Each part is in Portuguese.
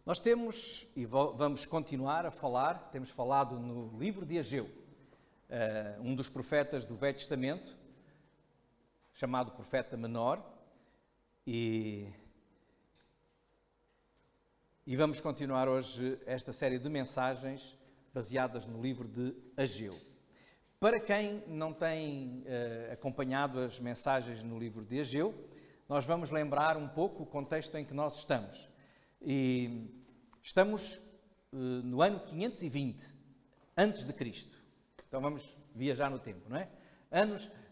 Nós temos, e vamos continuar a falar, temos falado no livro de Ageu, um dos profetas do Velho Testamento, chamado profeta menor, e vamos continuar hoje esta série de mensagens baseadas no livro de Ageu. Para quem não tem acompanhado as mensagens no livro de Ageu, nós vamos lembrar um pouco o contexto em que nós estamos. E estamos no ano 520 antes de Cristo. Então vamos viajar no tempo, não é?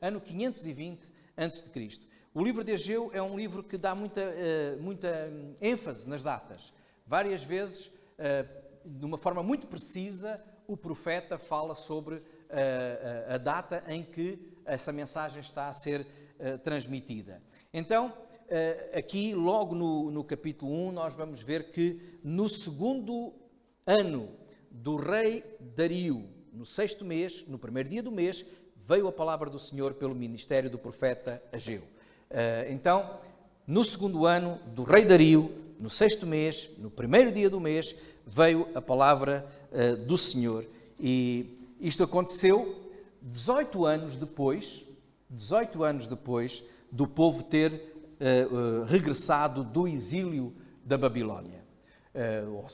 Ano 520 antes de Cristo. O livro de Ageu é um livro que dá muita ênfase nas datas. Várias vezes, de uma forma muito precisa, o profeta fala sobre a data em que essa mensagem está a ser transmitida. Então, aqui, logo no capítulo 1, nós vamos ver que no segundo ano do rei Dario, no 6º mês, no primeiro dia do mês, veio a palavra do Senhor pelo ministério do profeta Ageu. Então, no segundo ano do rei Dario, no 6º mês, no primeiro dia do mês, veio a palavra do Senhor. E isto aconteceu 18 anos depois do povo ter regressado do exílio da Babilónia,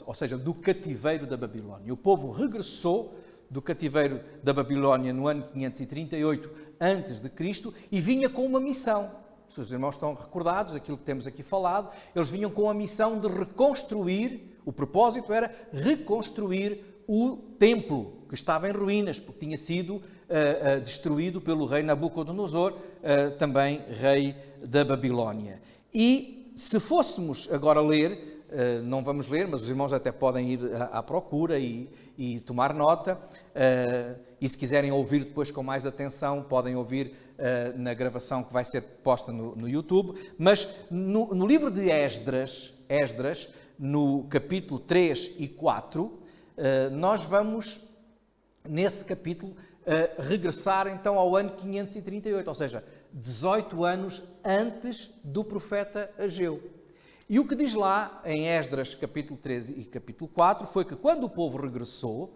ou seja, do cativeiro da Babilónia. O povo regressou do cativeiro da Babilónia no ano 538 a.C. e vinha com uma missão. Se os irmãos estão recordados daquilo que temos aqui falado, eles vinham com a missão de reconstruir, o propósito era reconstruir o templo que estava em ruínas, porque tinha sido destruído pelo rei Nabucodonosor, também rei da Babilónia. E se fôssemos agora ler, não vamos ler, mas os irmãos até podem ir à procura e tomar nota, e se quiserem ouvir depois com mais atenção, podem ouvir na gravação que vai ser posta no YouTube. Mas no livro de Esdras, no capítulo 3 e 4, nós vamos, nesse capítulo, regressar então ao ano 538, ou seja, 18 anos antes do profeta Ageu. E o que diz lá em Esdras capítulo 13 e capítulo 4 foi que quando o povo regressou,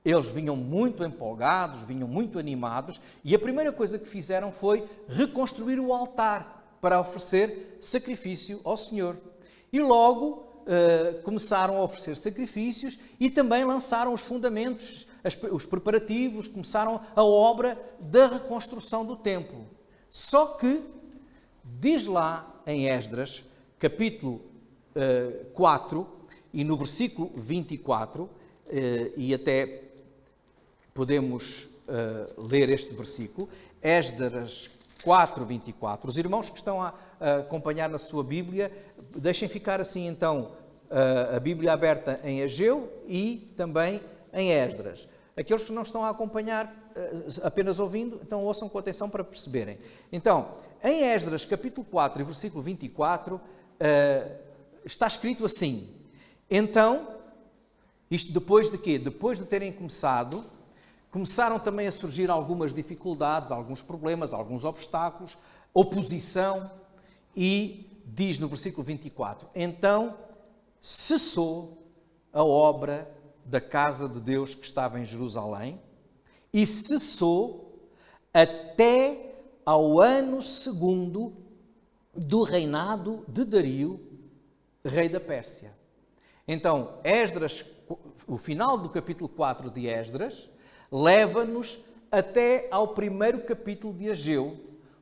eles vinham muito empolgados, vinham muito animados, e a primeira coisa que fizeram foi reconstruir o altar para oferecer sacrifício ao Senhor. E logo começaram a oferecer sacrifícios e também lançaram os fundamentos, os preparativos, começaram a obra da reconstrução do templo. Só que, diz lá em Esdras, capítulo 4, e no versículo 24, e até podemos ler este versículo, Esdras 4, 24. Os irmãos que estão a acompanhar na sua Bíblia, deixem ficar assim então a Bíblia aberta em Ageu e também em Esdras. Aqueles que não estão a acompanhar apenas ouvindo, então ouçam com atenção para perceberem. Então, em Esdras capítulo 4 e versículo 24, está escrito assim: então, isto depois de quê? Depois de terem começaram também a surgir algumas dificuldades, alguns problemas, alguns obstáculos, oposição, e diz no versículo 24, então cessou a obra da casa de Deus que estava em Jerusalém, e cessou até ao ano segundo do reinado de Dario, rei da Pérsia. Então, Esdras, o final do capítulo 4 de Esdras, leva-nos até ao primeiro capítulo de Ageu,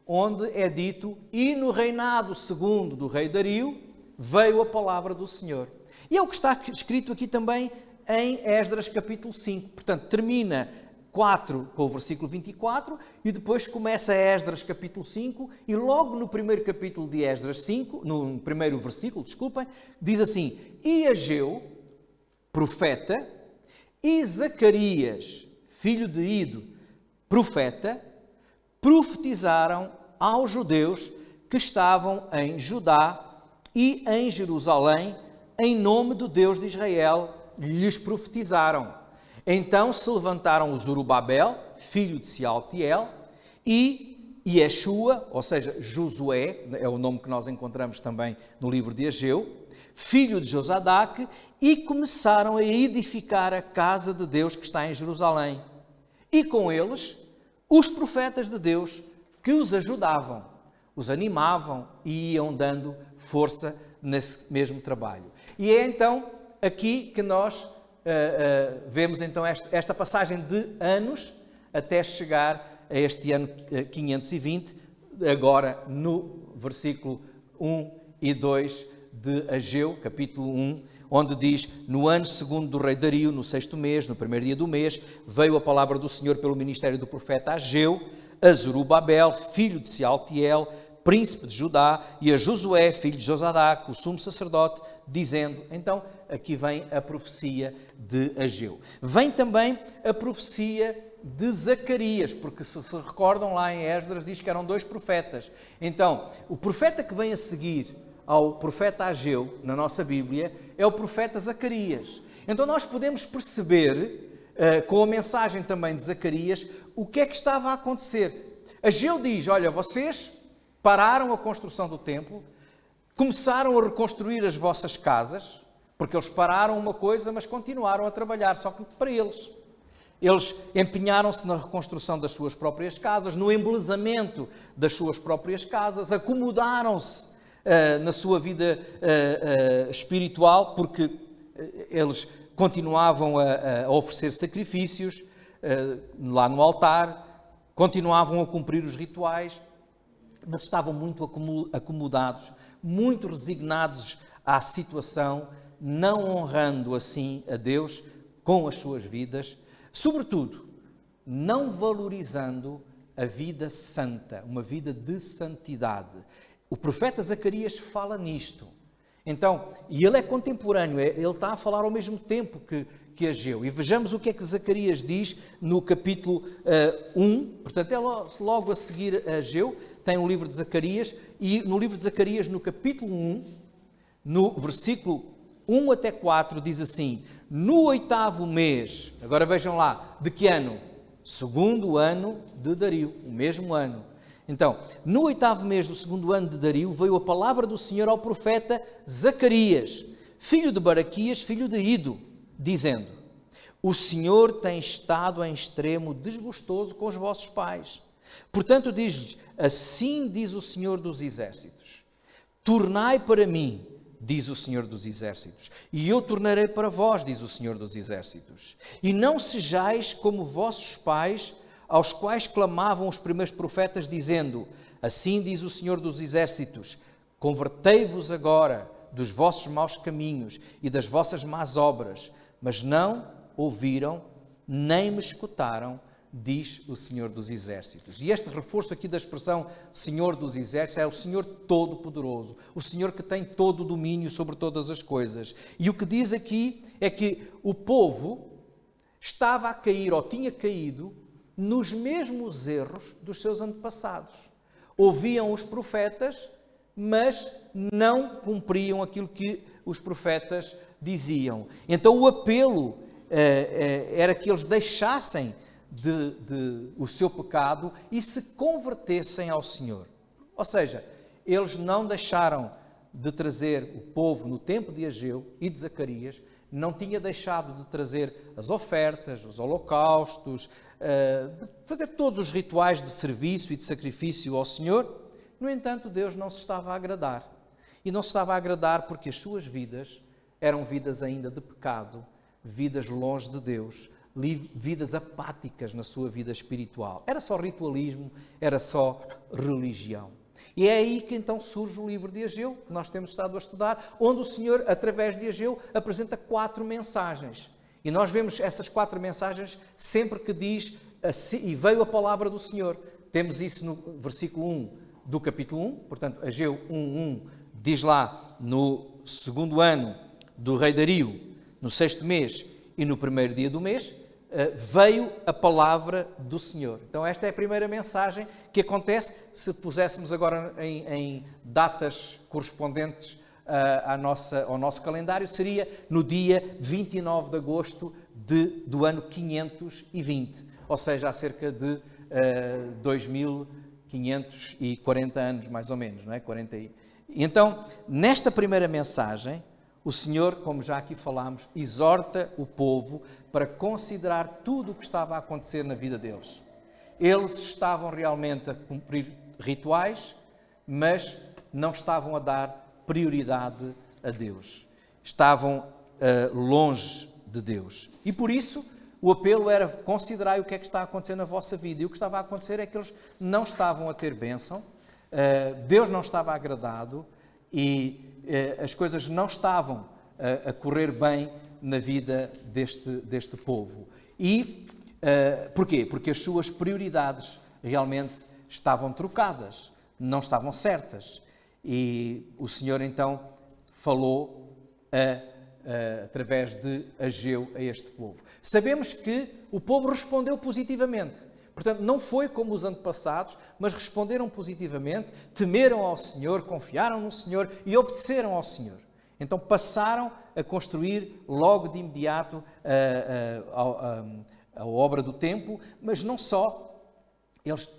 onde é dito, e no reinado segundo do rei Dario, veio a palavra do Senhor. E é o que está escrito aqui também em Esdras capítulo 5. Portanto, termina 4 com o versículo 24 e depois começa Esdras capítulo 5 e logo no primeiro capítulo de Esdras 5, no primeiro versículo, desculpem, diz assim, e Ageu, profeta, e Zacarias, filho de Ido, profeta, profetizaram aos judeus que estavam em Judá e em Jerusalém, em nome do Deus de Israel, lhes profetizaram. Então se levantaram o Zorobabel, filho de Sealtiel, e Yeshua, ou seja, Josué, é o nome que nós encontramos também no livro de Ageu, filho de Josadaque, e começaram a edificar a casa de Deus que está em Jerusalém. E com eles, os profetas de Deus que os ajudavam, os animavam e iam dando força nesse mesmo trabalho. E é então aqui que nós vemos então esta passagem de anos até chegar a este ano 520, agora no versículo 1 e 2 de Ageu, capítulo 1, onde diz: no ano segundo do rei Dario, no 6º mês, no primeiro dia do mês, veio a palavra do Senhor pelo ministério do profeta Ageu, a Zorobabel, filho de Sealtiel, príncipe de Judá, e a Josué, filho de Josadaque, o sumo sacerdote, dizendo... Então, aqui vem a profecia de Ageu. Vem também a profecia de Zacarias, porque se recordam lá em Esdras, diz que eram 2 profetas. Então, o profeta que vem a seguir ao profeta Ageu, na nossa Bíblia, é o profeta Zacarias. Então nós podemos perceber, com a mensagem também de Zacarias, o que é que estava a acontecer. Ageu diz: olha, vocês pararam a construção do templo, começaram a reconstruir as vossas casas, porque eles pararam uma coisa, mas continuaram a trabalhar, só que para eles. Eles empenharam-se na reconstrução das suas próprias casas, no embelezamento das suas próprias casas, acomodaram-se na sua vida espiritual, porque eles continuavam a oferecer sacrifícios lá no altar, continuavam a cumprir os rituais, mas estavam muito acomodados, muito resignados à situação, não honrando assim a Deus com as suas vidas, sobretudo não valorizando a vida santa, uma vida de santidade. O profeta Zacarias fala nisto. Então, e ele é contemporâneo, ele está a falar ao mesmo tempo que Ageu. E vejamos o que é que Zacarias diz no capítulo 1, portanto é logo a seguir a Ageu, tem o livro de Zacarias, e no livro de Zacarias, no capítulo 1, no versículo 1 até 4, diz assim: no 8º mês, agora vejam lá, de que ano? 2º ano de Dario, o mesmo ano. Então, no 8º mês do 2º ano de Dario, veio a palavra do Senhor ao profeta Zacarias, filho de Baraquias, filho de Ido, dizendo: o Senhor tem estado em extremo desgostoso com os vossos pais. Portanto, diz-lhes: assim diz o Senhor dos Exércitos, tornai para mim, diz o Senhor dos Exércitos, e eu tornarei para vós, diz o Senhor dos Exércitos. E não sejais como vossos pais, aos quais clamavam os primeiros profetas, dizendo: assim diz o Senhor dos Exércitos, convertei-vos agora dos vossos maus caminhos e das vossas más obras. Mas não ouviram, nem me escutaram, diz o Senhor dos Exércitos. E este reforço aqui da expressão Senhor dos Exércitos é o Senhor Todo-Poderoso, o Senhor que tem todo o domínio sobre todas as coisas. E o que diz aqui é que o povo estava a cair, ou tinha caído, nos mesmos erros dos seus antepassados. Ouviam os profetas, mas não cumpriam aquilo que os profetas diziam. Então o apelo era que eles deixassem o seu pecado e se convertessem ao Senhor. Ou seja, eles não deixaram de trazer o povo no tempo de Ageu e de Zacarias, não tinha deixado de trazer as ofertas, os holocaustos, de fazer todos os rituais de serviço e de sacrifício ao Senhor. No entanto, Deus não se estava a agradar. E não se estava a agradar porque as suas vidas eram vidas ainda de pecado, vidas longe de Deus, vidas apáticas na sua vida espiritual. Era só ritualismo, era só religião. E é aí que então surge o livro de Ageu, que nós temos estado a estudar, onde o Senhor, através de Ageu, apresenta 4 mensagens. E nós vemos essas 4 mensagens sempre que diz, e veio a palavra do Senhor. Temos isso no versículo 1 do capítulo 1, portanto, Ageu 1:1 diz lá, no 2º ano do rei Dario, no 6º mês e no primeiro dia do mês, veio a palavra do Senhor. Então esta é a primeira mensagem que acontece, se puséssemos agora em datas correspondentes ao nosso calendário, seria no dia 29 de agosto do ano 520, ou seja, há cerca de 2540 anos, mais ou menos, não é? Então, nesta primeira mensagem, o Senhor, como já aqui falámos, exorta o povo para considerar tudo o que estava a acontecer na vida deles. Eles estavam realmente a cumprir rituais, mas não estavam a dar prioridade a Deus. Estavam longe de Deus. E por isso, o apelo era: considerai o que é que está a acontecer na vossa vida. E o que estava a acontecer é que eles não estavam a ter bênção, Deus não estava agradado e as coisas não estavam a correr bem na vida deste povo. E porquê? Porque as suas prioridades realmente estavam trocadas, não estavam certas. E o Senhor então falou através de Ageu a este povo. Sabemos que o povo respondeu positivamente. Portanto, não foi como os antepassados, mas responderam positivamente, temeram ao Senhor, confiaram no Senhor e obedeceram ao Senhor. Então passaram a construir logo de imediato a obra do templo, mas não só, eles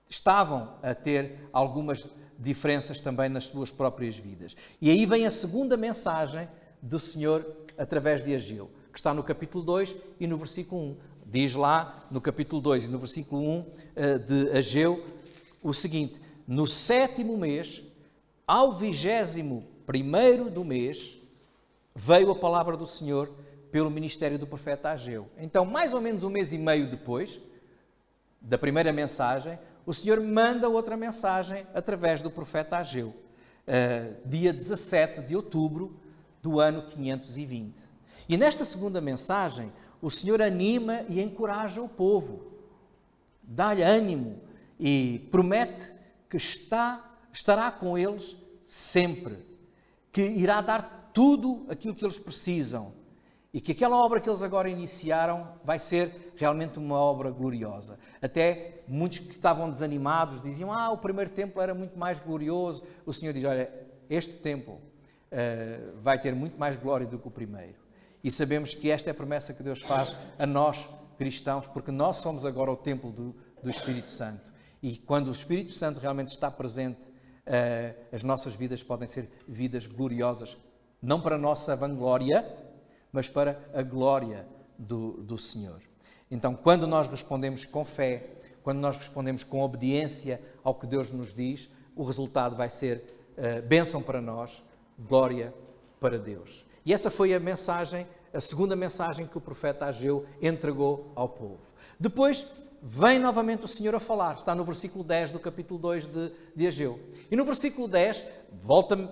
estavam a ter algumas diferenças também nas suas próprias vidas. E aí vem a segunda mensagem do Senhor através de Ageu, que está no capítulo 2 e no versículo 1. Diz lá no capítulo 2 e no versículo 1 de Ageu o seguinte: no 7º mês, ao 21º do mês, veio a palavra do Senhor pelo ministério do profeta Ageu. Então, mais ou menos um mês e meio depois da primeira mensagem, o Senhor manda outra mensagem através do profeta Ageu, dia 17 de outubro do ano 520. E nesta segunda mensagem, o Senhor anima e encoraja o povo, dá-lhe ânimo e promete que estará com eles sempre, que irá dar tudo aquilo que eles precisam e que aquela obra que eles agora iniciaram vai ser realmente uma obra gloriosa. Até muitos que estavam desanimados diziam: o primeiro templo era muito mais glorioso. O Senhor diz: olha, este templo vai ter muito mais glória do que o primeiro. E sabemos que esta é a promessa que Deus faz a nós, cristãos, porque nós somos agora o templo do Espírito Santo. E quando o Espírito Santo realmente está presente, as nossas vidas podem ser vidas gloriosas, não para a nossa vanglória, mas para a glória do Senhor. Então, quando nós respondemos com fé, quando nós respondemos com obediência ao que Deus nos diz, o resultado vai ser bênção para nós, glória para Deus. E essa foi a mensagem, a segunda mensagem que o profeta Ageu entregou ao povo. Depois vem novamente o Senhor a falar, está no versículo 10 do capítulo 2 de Ageu. E no versículo 10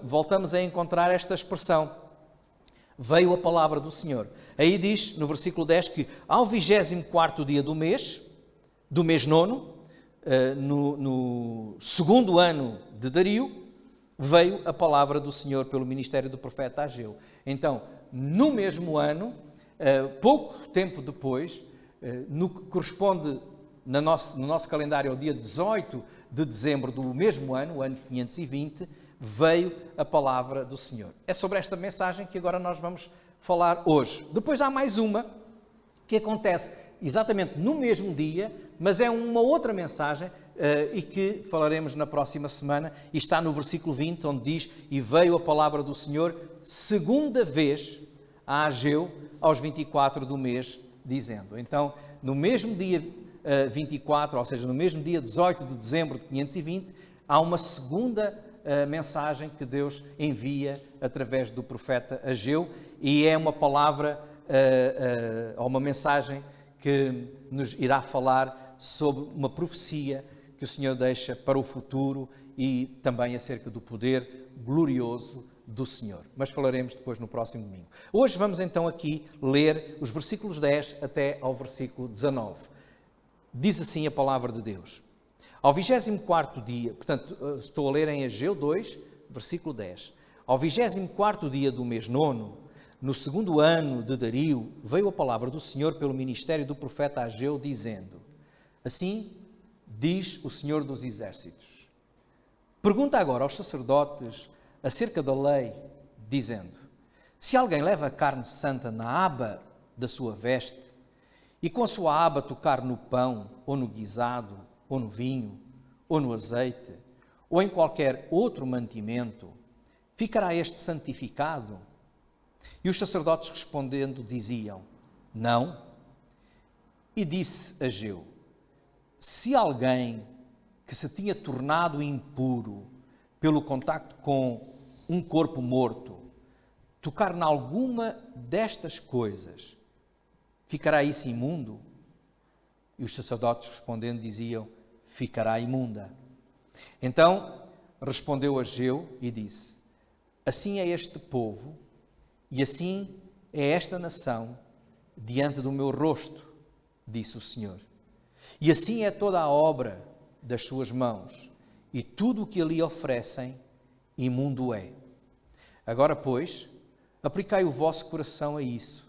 voltamos a encontrar esta expressão: veio a palavra do Senhor. Aí diz no versículo 10 que ao 24º dia do mês 9, no segundo ano de Dario, veio a palavra do Senhor pelo ministério do profeta Ageu. Então, no mesmo ano, pouco tempo depois, no que corresponde no nosso calendário ao dia 18 de dezembro do mesmo ano, o ano 520, veio a palavra do Senhor. É sobre esta mensagem que agora nós vamos falar hoje. Depois há mais uma que acontece exatamente no mesmo dia, mas é uma outra mensagem e que falaremos na próxima semana, e está no versículo 20, onde diz: e veio a palavra do Senhor segunda vez a Ageu aos 24 do mês, dizendo. Então, no mesmo dia 24, ou seja, no mesmo dia 18 de dezembro de 520, há uma segunda mensagem que Deus envia através do profeta Ageu, e é uma palavra, ou uma mensagem que nos irá falar sobre uma profecia que o Senhor deixa para o futuro e também acerca do poder glorioso do Senhor. Mas falaremos depois no próximo domingo. Hoje vamos então aqui ler os versículos 10 até ao versículo 19. Diz assim a palavra de Deus. Ao 24º dia, portanto, estou a ler em Ageu 2, versículo 10. Ao 24º dia do mês 9, no segundo ano de Dario, veio a palavra do Senhor pelo ministério do profeta Ageu, dizendo: assim diz o Senhor dos Exércitos. Pergunta agora aos sacerdotes acerca da lei, dizendo: se alguém leva carne santa na aba da sua veste, e com a sua aba tocar no pão, ou no guisado, ou no vinho, ou no azeite, ou em qualquer outro mantimento, ficará este santificado? E os sacerdotes respondendo diziam: não. E disse Ageu: se alguém que se tinha tornado impuro pelo contacto com um corpo morto tocar em alguma destas coisas, ficará isso imundo? E os sacerdotes respondendo diziam: ficará imunda. Então respondeu Ageu e disse: assim é este povo e assim é esta nação diante do meu rosto, disse o Senhor. E assim é toda a obra das suas mãos, e tudo o que ali oferecem, imundo é. Agora, pois, aplicai o vosso coração a isso.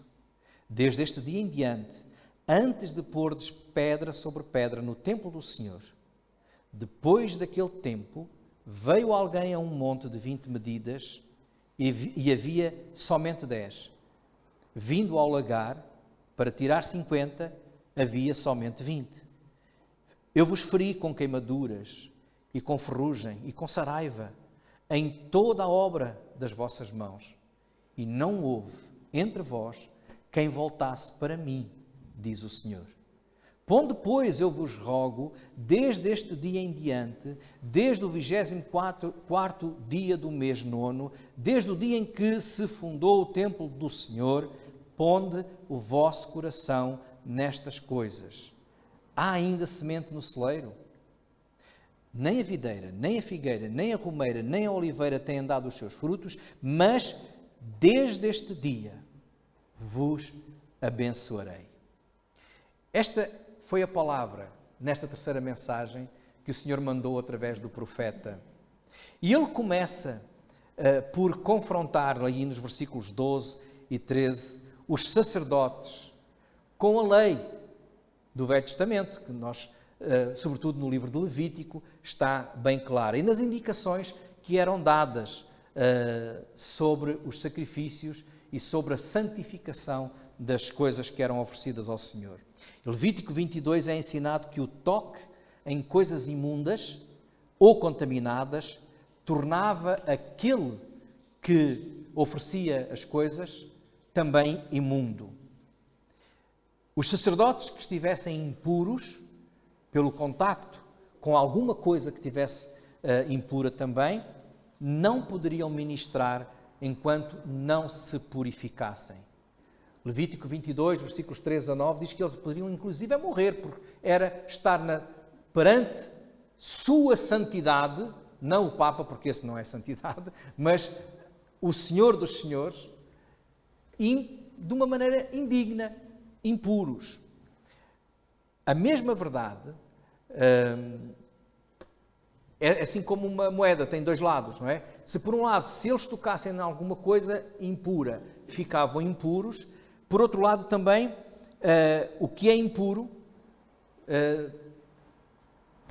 Desde este dia em diante, antes de pordes pedra sobre pedra no templo do Senhor. Depois daquele tempo, veio alguém a um monte de 20 medidas e havia somente 10. Vindo ao lagar, para tirar 50, havia somente 20. Eu vos feri com queimaduras e com ferrugem e com saraiva em toda a obra das vossas mãos. E não houve entre vós quem voltasse para mim, diz o Senhor. Ponde, pois, eu vos rogo, desde este dia em diante, desde o 24º dia do mês 9, desde o dia em que se fundou o templo do Senhor, ponde o vosso coração nestas coisas. Há ainda semente no celeiro? Nem a videira, nem a figueira, nem a romeira, nem a oliveira têm dado os seus frutos, mas desde este dia vos abençoarei. Esta foi a palavra, nesta terceira mensagem, que o Senhor mandou através do profeta. E ele começa por confrontar, aí nos versículos 12 e 13, os sacerdotes com a lei do Velho Testamento, que nós, sobretudo no livro de Levítico, está bem clara. E nas indicações que eram dadas sobre os sacrifícios e sobre a santificação das coisas que eram oferecidas ao Senhor. Levítico 22 é ensinado que o toque em coisas imundas ou contaminadas tornava aquele que oferecia as coisas também imundo. Os sacerdotes que estivessem impuros pelo contacto com alguma coisa que estivesse impura também, não poderiam ministrar enquanto não se purificassem. Levítico 22, versículos 13 a 9, diz que eles poderiam inclusive morrer, porque era estar perante sua santidade, não o Papa, porque esse não é santidade, mas o Senhor dos Senhores, de uma maneira indigna, impuros. A mesma verdade é assim como uma moeda, tem dois lados, não é? Se por um lado, se eles tocassem em alguma coisa impura, ficavam impuros. Por outro lado também, o que é impuro,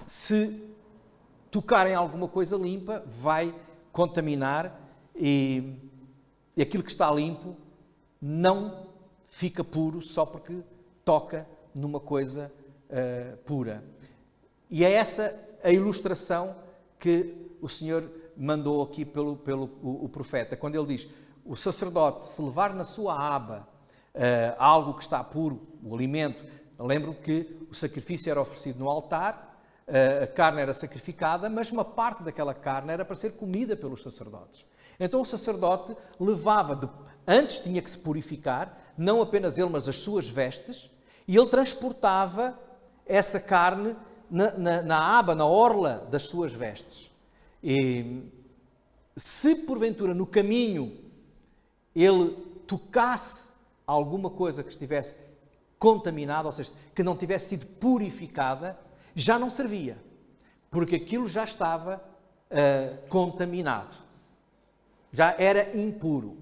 se tocarem alguma coisa limpa, vai contaminar e aquilo que está limpo não fica puro só porque toca numa coisa pura. E é essa a ilustração que o Senhor mandou aqui pelo profeta, quando ele diz: o sacerdote, se levar na sua aba algo que está puro, o alimento, lembro que o sacrifício era oferecido no altar, a carne era sacrificada, mas uma parte daquela carne era para ser comida pelos sacerdotes. Então o sacerdote levava, antes tinha que se purificar, não apenas ele, mas as suas vestes, e ele transportava essa carne na aba, na orla das suas vestes. E se porventura no caminho ele tocasse alguma coisa que estivesse contaminada, ou seja, que não tivesse sido purificada, já não servia, porque aquilo já estava contaminado, já era impuro.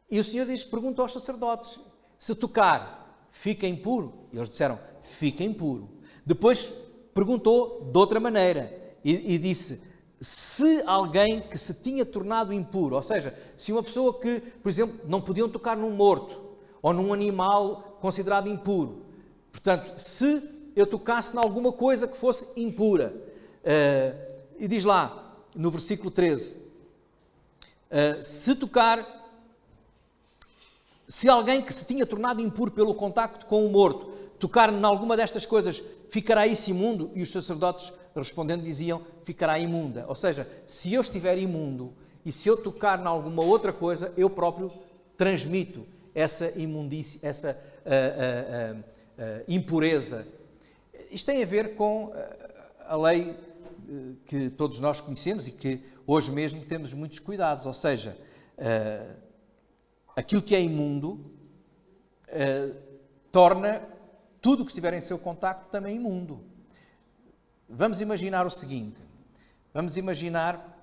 E o Senhor perguntou aos sacerdotes: se tocar, fica impuro? E eles disseram: fica impuro. Depois perguntou de outra maneira e disse: se alguém que se tinha tornado impuro, ou seja, se uma pessoa que, por exemplo, não podiam tocar num morto ou num animal considerado impuro, portanto, se eu tocasse em alguma coisa que fosse impura, e diz lá no versículo 13, se tocar Se alguém que se tinha tornado impuro pelo contacto com o morto tocar em alguma destas coisas, ficará isso imundo? E os sacerdotes, respondendo, diziam, ficará imunda. Ou seja, se eu estiver imundo e se eu tocar em alguma outra coisa, eu próprio transmito essa imundície, essa impureza. Isto tem a ver com a lei que todos nós conhecemos e que hoje mesmo temos muitos cuidados. Ou seja, aquilo que é imundo torna tudo o que estiver em seu contacto também imundo. Vamos imaginar o seguinte. Vamos imaginar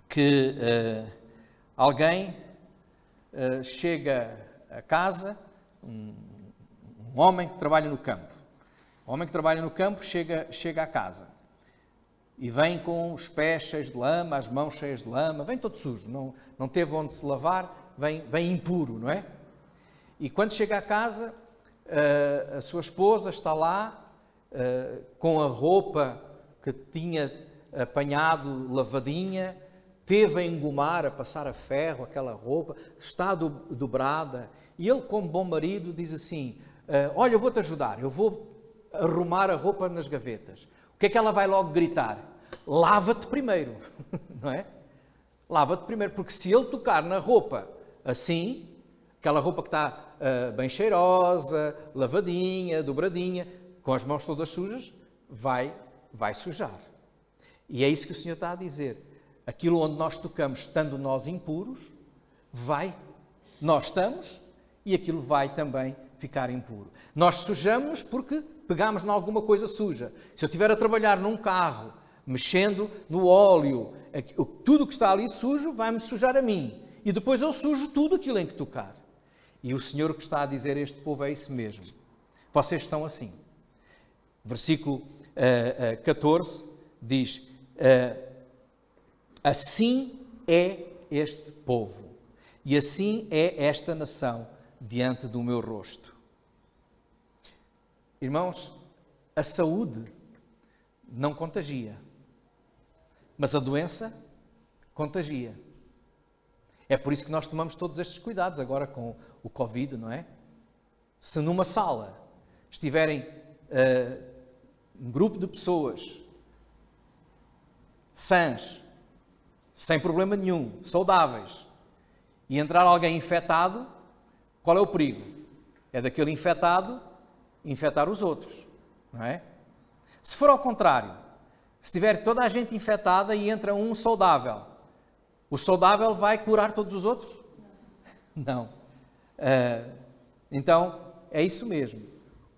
que alguém chega a casa, um homem que trabalha no campo. O homem que trabalha no campo chega a casa e vem com os pés cheios de lama, as mãos cheias de lama, vem todo sujo, não teve onde se lavar, vem impuro, não é? E quando chega a casa, a sua esposa está lá com a roupa que tinha apanhado lavadinha, teve a engomar, a passar a ferro aquela roupa, está dobrada, e ele, como bom marido, diz assim, olha, eu vou-te ajudar, eu vou arrumar a roupa nas gavetas. O que é que ela vai logo gritar? Lava-te primeiro, não é? Lava-te primeiro, porque se ele tocar na roupa assim, aquela roupa que está bem cheirosa, lavadinha, dobradinha, com as mãos todas sujas, vai sujar. E é isso que o Senhor está a dizer. Aquilo onde nós tocamos, estando nós impuros, nós estamos e aquilo vai também ficar impuro. Nós sujamos porque pegamos em alguma coisa suja. Se eu estiver a trabalhar num carro, mexendo no óleo, tudo que está ali sujo vai-me sujar a mim. E depois eu sujo tudo aquilo em que tocar. E o Senhor que está a dizer a este povo é isso mesmo. Vocês estão assim. Versículo 14 diz, assim é este povo e assim é esta nação diante do meu rosto. Irmãos, a saúde não contagia, mas a doença contagia. É por isso que nós tomamos todos estes cuidados agora com o Covid, não é? Se numa sala estiverem um grupo de pessoas sãs, sem problema nenhum, saudáveis, e entrar alguém infectado, qual é o perigo? É daquele infectado infectar os outros, não é? Se for ao contrário, se tiver toda a gente infectada e entra um saudável, o saudável vai curar todos os outros? Não. Então, é isso mesmo.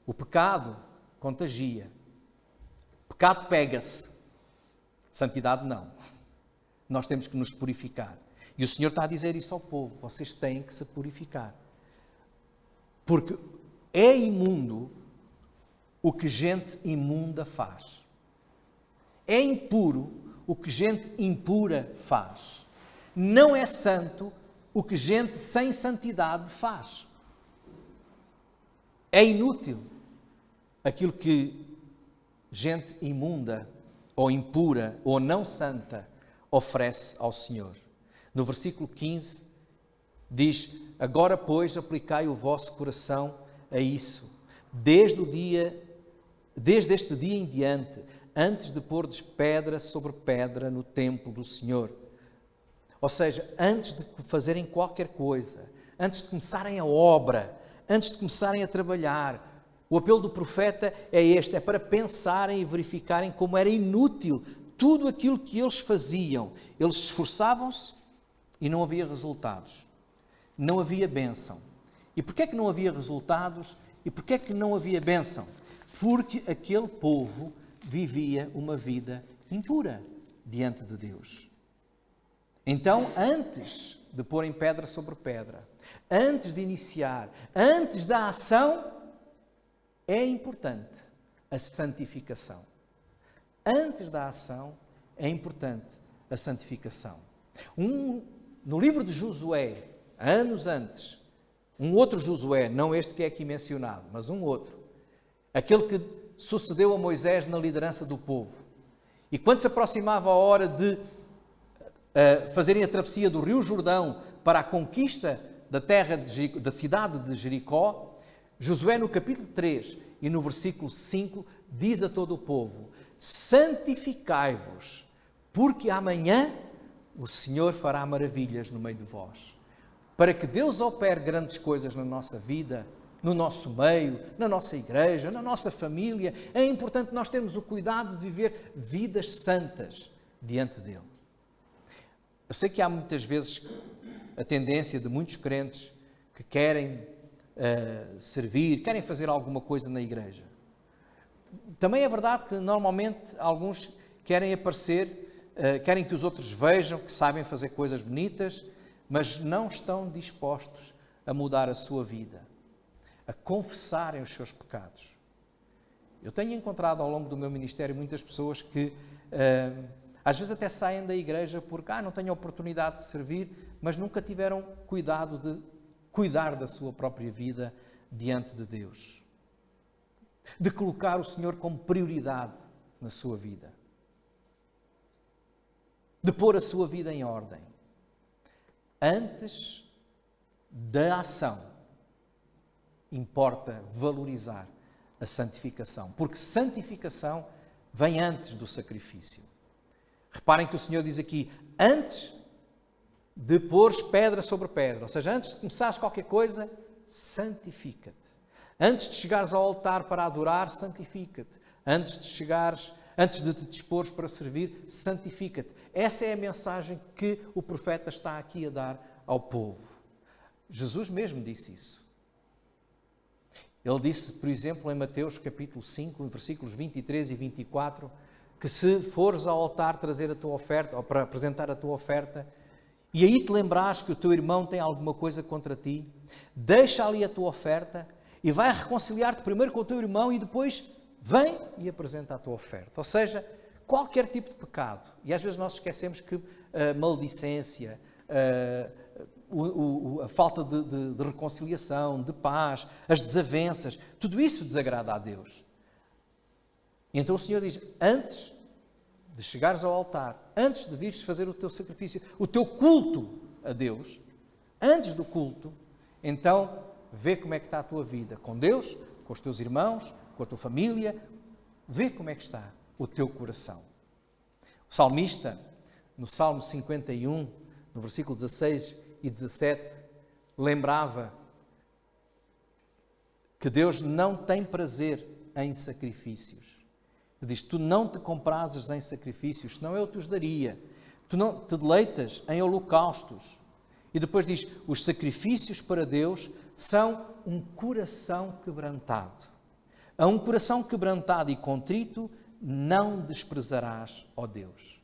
O pecado contagia. O pecado pega-se. Santidade não. Nós temos que nos purificar. E o Senhor está a dizer isso ao povo. Vocês têm que se purificar. Porque é imundo o que gente imunda faz. É impuro o que gente impura faz. Não é santo o que gente sem santidade faz. É inútil aquilo que gente imunda, ou impura, ou não santa, oferece ao Senhor. No versículo 15, diz, agora, pois, aplicai o vosso coração a isso, desde este dia em diante, antes de pordes pedra sobre pedra no templo do Senhor. Ou seja, antes de fazerem qualquer coisa, antes de começarem a obra, antes de começarem a trabalhar, o apelo do profeta é este, é para pensarem e verificarem como era inútil tudo aquilo que eles faziam. Eles esforçavam-se e não havia resultados. Não havia bênção. E porquê é que não havia resultados? E porquê é que não havia bênção? Porque aquele povo vivia uma vida impura diante de Deus. Então, antes de porem pedra sobre pedra, antes de iniciar, antes da ação, é importante a santificação. Antes da ação, é importante a santificação. No livro de Josué, anos antes, um outro Josué, não este que é aqui mencionado, mas um outro, aquele que sucedeu a Moisés na liderança do povo. E quando se aproximava a hora de fazerem a travessia do Rio Jordão para a conquista da terra da cidade de Jericó, Josué no capítulo 3 e no versículo 5 diz a todo o povo: santificai-vos, porque amanhã o Senhor fará maravilhas no meio de vós. Para que Deus opere grandes coisas na nossa vida, no nosso meio, na nossa igreja, na nossa família, é importante nós termos o cuidado de viver vidas santas diante dele. Eu sei que há muitas vezes a tendência de muitos crentes que querem servir, querem fazer alguma coisa na igreja. Também é verdade que normalmente alguns querem aparecer, querem que os outros vejam que sabem fazer coisas bonitas, mas não estão dispostos a mudar a sua vida, a confessarem os seus pecados. Eu tenho encontrado ao longo do meu ministério muitas pessoas que às vezes até saem da igreja porque não tenho oportunidade de servir, mas nunca tiveram cuidado de cuidar da sua própria vida diante de Deus. De colocar o Senhor como prioridade na sua vida. De pôr a sua vida em ordem. Antes da ação, importa valorizar a santificação. Porque santificação vem antes do sacrifício. Reparem que o Senhor diz aqui, antes de pôres pedra sobre pedra, ou seja, antes de começares qualquer coisa, santifica-te. Antes de chegares ao altar para adorar, santifica-te. Antes de te dispores para servir, santifica-te. Essa é a mensagem que o profeta está aqui a dar ao povo. Jesus mesmo disse isso. Ele disse, por exemplo, em Mateus capítulo 5, versículos 23 e 24, que se fores ao altar trazer a tua oferta, ou para apresentar a tua oferta, e aí te lembrares que o teu irmão tem alguma coisa contra ti, deixa ali a tua oferta e vai reconciliar-te primeiro com o teu irmão e depois vem e apresenta a tua oferta. Ou seja, qualquer tipo de pecado. E às vezes nós esquecemos que a maledicência, a falta de reconciliação, de paz, as desavenças, tudo isso desagrada a Deus. E então o Senhor diz, antes de chegares ao altar, antes de vires fazer o teu sacrifício, o teu culto a Deus, antes do culto, então vê como é que está a tua vida com Deus, com os teus irmãos, com a tua família, vê como é que está o teu coração. O salmista, no Salmo 51, no versículo 16 e 17, lembrava que Deus não tem prazer em sacrifícios. Ele diz, tu não te comprases em sacrifícios, senão eu te os daria. Tu não te deleitas em holocaustos. E depois diz, os sacrifícios para Deus são um coração quebrantado. A um coração quebrantado e contrito não desprezarás, ó Deus.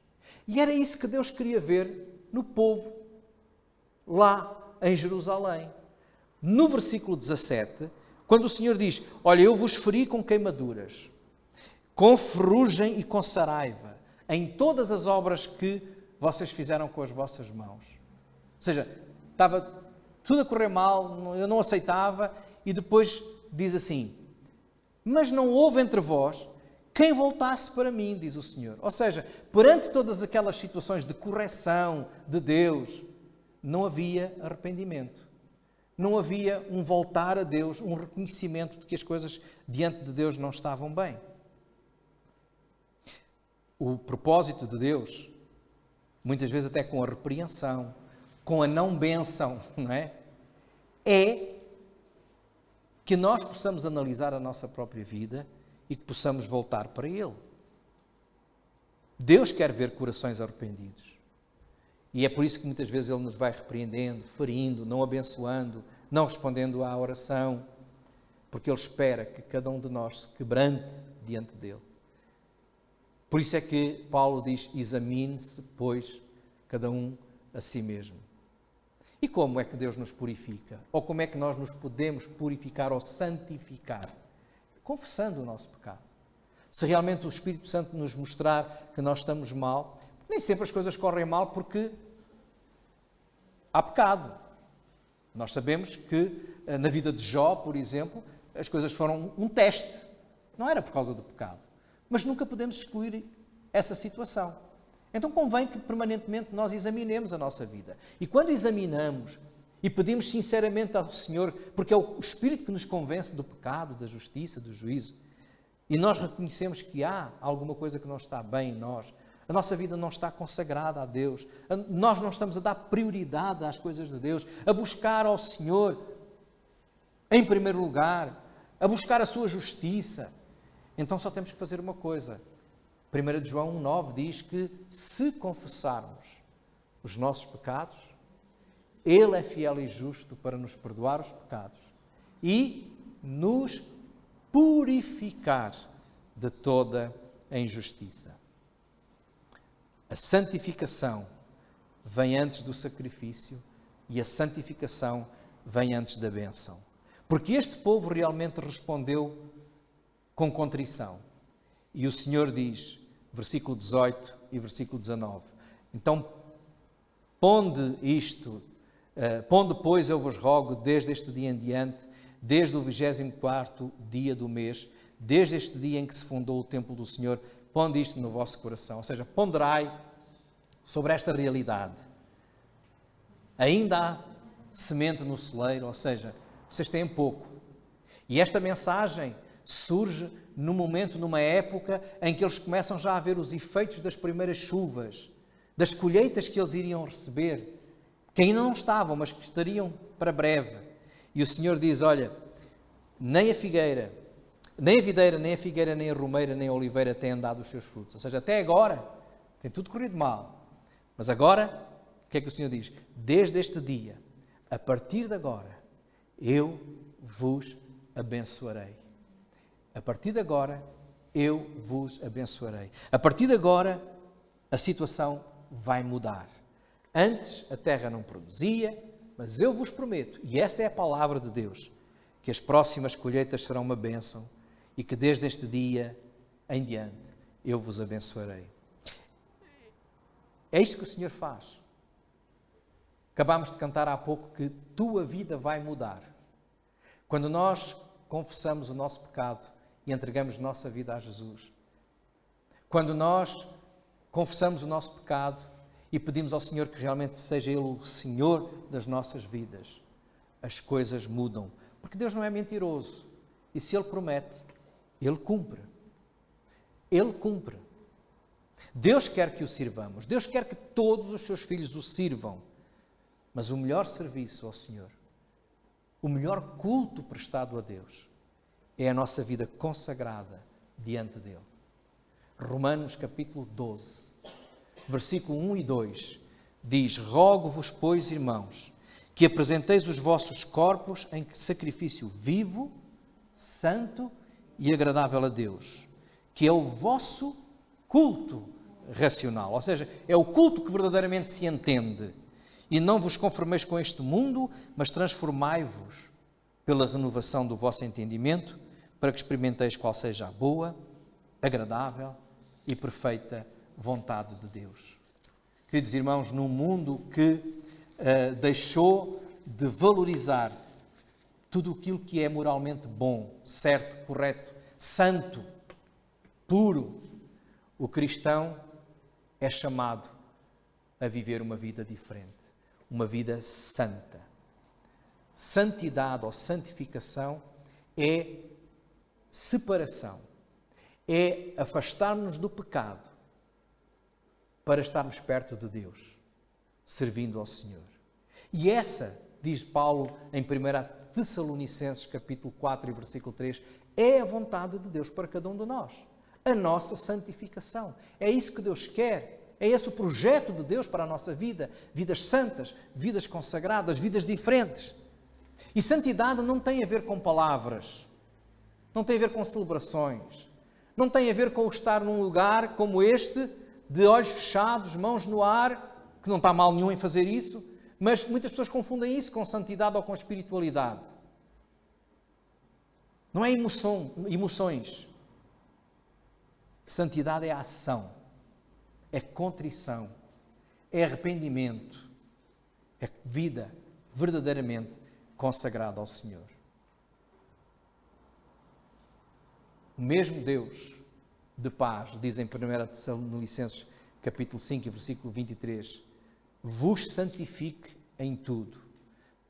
E era isso que Deus queria ver no povo, lá em Jerusalém. No versículo 17, quando o Senhor diz, olha, eu vos feri com queimaduras, com ferrugem e com saraiva, em todas as obras que vocês fizeram com as vossas mãos. Ou seja, estava tudo a correr mal, eu não aceitava, e depois diz assim, mas não houve entre vós quem voltasse para mim, diz o Senhor. Ou seja, perante todas aquelas situações de correção de Deus, não havia arrependimento. Não havia um voltar a Deus, um reconhecimento de que as coisas diante de Deus não estavam bem. O propósito de Deus, muitas vezes até com a repreensão, com a não bênção, não é? É que nós possamos analisar a nossa própria vida e que possamos voltar para Ele. Deus quer ver corações arrependidos. E é por isso que muitas vezes Ele nos vai repreendendo, ferindo, não abençoando, não respondendo à oração, porque Ele espera que cada um de nós se quebrante diante dEle. Por isso é que Paulo diz, examine-se, pois, cada um a si mesmo. E como é que Deus nos purifica? Ou como é que nós nos podemos purificar ou santificar? Confessando o nosso pecado. Se realmente o Espírito Santo nos mostrar que nós estamos mal, nem sempre as coisas correm mal porque há pecado. Nós sabemos que na vida de Jó, por exemplo, as coisas foram um teste. Não era por causa do pecado. Mas nunca podemos excluir essa situação. Então convém que permanentemente nós examinemos a nossa vida. E quando examinamos E pedimos sinceramente ao Senhor, porque é o Espírito que nos convence do pecado, da justiça, do juízo. E nós reconhecemos que há alguma coisa que não está bem em nós. A nossa vida não está consagrada a Deus. Nós não estamos a dar prioridade às coisas de Deus, a buscar ao Senhor em primeiro lugar, a buscar a sua justiça. Então só temos que fazer uma coisa. 1 João 1,9 diz que se confessarmos os nossos pecados, Ele é fiel e justo para nos perdoar os pecados e nos purificar de toda a injustiça. A santificação vem antes do sacrifício e a santificação vem antes da bênção. Porque este povo realmente respondeu com contrição. E o Senhor diz, versículo 18 e versículo 19, então, ponde, pois, eu vos rogo, desde este dia em diante, desde o 24º dia do mês, desde este dia em que se fundou o templo do Senhor, ponde isto no vosso coração. Ou seja, ponderai sobre esta realidade. Ainda há semente no celeiro, ou seja, vocês têm pouco. E esta mensagem surge no momento, numa época em que eles começam já a ver os efeitos das primeiras chuvas, das colheitas que eles iriam receber, que ainda não estavam, mas que estariam para breve. E o Senhor diz, olha, nem a videira, nem a figueira, nem a romeira, nem a oliveira têm dado os seus frutos. Ou seja, até agora tem tudo corrido mal. Mas agora, o que é que o Senhor diz? Desde este dia, a partir de agora, eu vos abençoarei. A partir de agora, eu vos abençoarei. A partir de agora, a situação vai mudar. Antes a terra não produzia, mas eu vos prometo, e esta é a palavra de Deus, que as próximas colheitas serão uma bênção e que desde este dia em diante eu vos abençoarei. É isto que o Senhor faz. Acabámos de cantar há pouco que tua vida vai mudar. Quando nós confessamos o nosso pecado e entregamos nossa vida a Jesus, quando nós confessamos o nosso pecado e pedimos ao Senhor que realmente seja Ele o Senhor das nossas vidas, as coisas mudam. Porque Deus não é mentiroso. E se Ele promete, Ele cumpre. Ele cumpre. Deus quer que o sirvamos. Deus quer que todos os seus filhos o sirvam. Mas o melhor serviço ao Senhor, o melhor culto prestado a Deus, é a nossa vida consagrada diante dEle. Romanos capítulo 12, versículo 1 e 2, diz, rogo-vos, pois, irmãos, que apresenteis os vossos corpos em sacrifício vivo, santo e agradável a Deus, que é o vosso culto racional. Ou seja, é o culto que verdadeiramente se entende. E não vos conformeis com este mundo, mas transformai-vos pela renovação do vosso entendimento, para que experimenteis qual seja a boa, agradável e perfeita vontade de Deus. Queridos irmãos, num mundo que deixou de valorizar tudo aquilo que é moralmente bom, certo, correto, santo, puro, o cristão é chamado a viver uma vida diferente, uma vida santa. Santidade ou santificação é separação, é afastar-nos do pecado para estarmos perto de Deus, servindo ao Senhor. E essa, diz Paulo em 1 Tessalonicenses capítulo 4 e versículo 3, é a vontade de Deus para cada um de nós. A nossa santificação. É isso que Deus quer. É esse o projeto de Deus para a nossa vida. Vidas santas, vidas consagradas, vidas diferentes. E santidade não tem a ver com palavras. Não tem a ver com celebrações. Não tem a ver com estar num lugar como este, de olhos fechados, mãos no ar, que não está mal nenhum em fazer isso, mas muitas pessoas confundem isso com santidade ou com espiritualidade. Não é emoções. Santidade é ação, é contrição, é arrependimento, é vida verdadeiramente consagrada ao Senhor. O mesmo Deus de paz, diz em 1 Tessalonicenses capítulo 5 e versículo 23, vos santifique em tudo.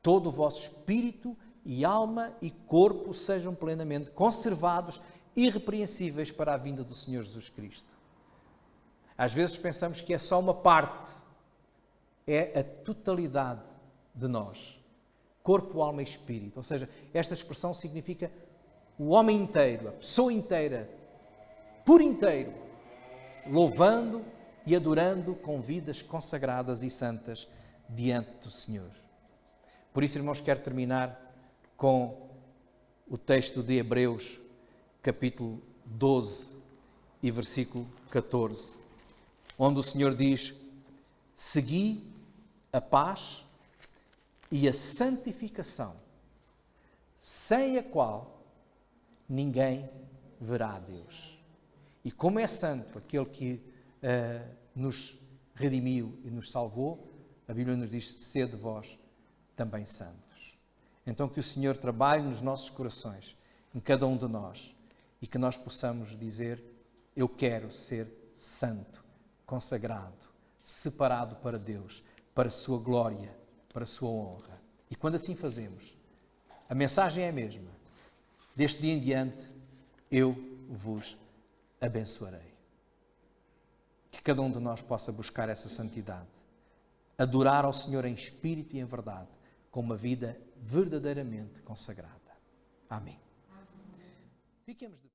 todo o vosso espírito e alma e corpo sejam plenamente conservados, irrepreensíveis para a vinda do Senhor Jesus Cristo. Às vezes pensamos que é só uma parte, é a totalidade de nós, corpo, alma e espírito. Ou seja, esta expressão significa o homem inteiro, a pessoa inteira, por inteiro, louvando e adorando com vidas consagradas e santas diante do Senhor. Por isso, irmãos, quero terminar com o texto de Hebreus, capítulo 12 e versículo 14, onde o Senhor diz: segui a paz e a santificação, sem a qual ninguém verá a Deus. E como é santo aquele que nos redimiu e nos salvou, a Bíblia nos diz: sede vós também santos. Então que o Senhor trabalhe nos nossos corações, em cada um de nós, e que nós possamos dizer: eu quero ser santo, consagrado, separado para Deus, para a sua glória, para a sua honra. E quando assim fazemos, a mensagem é a mesma. Deste dia em diante, eu vos abençoarei. Que cada um de nós possa buscar essa santidade, adorar ao Senhor em espírito e em verdade, com uma vida verdadeiramente consagrada. Amém. Fiquemos de